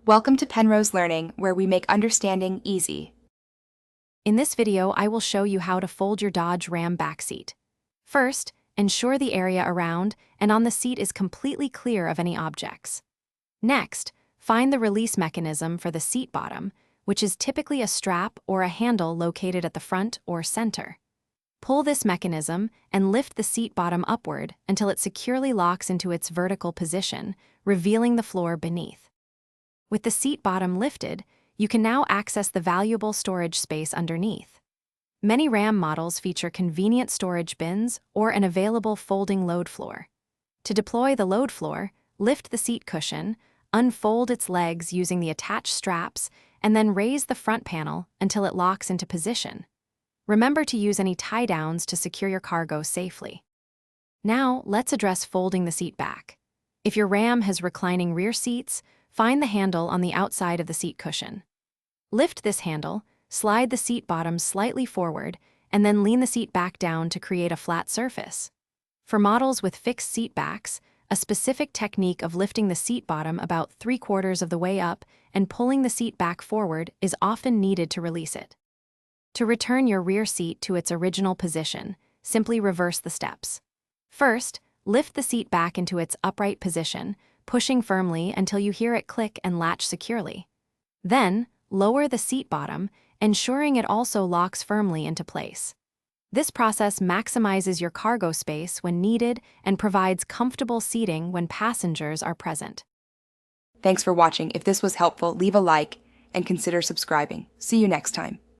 Welcome to Penrose Learning, where we make understanding easy. In this video, I will show you how to fold your Dodge Ram backseat. First, ensure the area around and on the seat is completely clear of any objects. Next, find the release mechanism for the seat bottom, which is typically a strap or a handle located at the front or center. Pull this mechanism and lift the seat bottom upward until it securely locks into its vertical position, revealing the floor beneath. With the seat bottom lifted, you can now access the valuable storage space underneath. Many Ram models feature convenient storage bins or an available folding load floor. To deploy the load floor, lift the seat cushion, unfold its legs using the attached straps, and then raise the front panel until it locks into position. Remember to use any tie-downs to secure your cargo safely. Now, let's address folding the seat back. If your Ram has reclining rear seats, find the handle on the outside of the seat cushion. Lift this handle, slide the seat bottom slightly forward, and then lean the seat back down to create a flat surface. For models with fixed seat backs, a specific technique of lifting the seat bottom about 3/4 of the way up and pulling the seat back forward is often needed to release it. To return your rear seat to its original position, simply reverse the steps. First, lift the seat back into its upright position, pushing firmly until you hear it click and latch securely. Then, lower the seat bottom, ensuring it also locks firmly into place. This process maximizes your cargo space when needed and provides comfortable seating when passengers are present. Thanks for watching. If this was helpful, leave a like and consider subscribing. See you next time.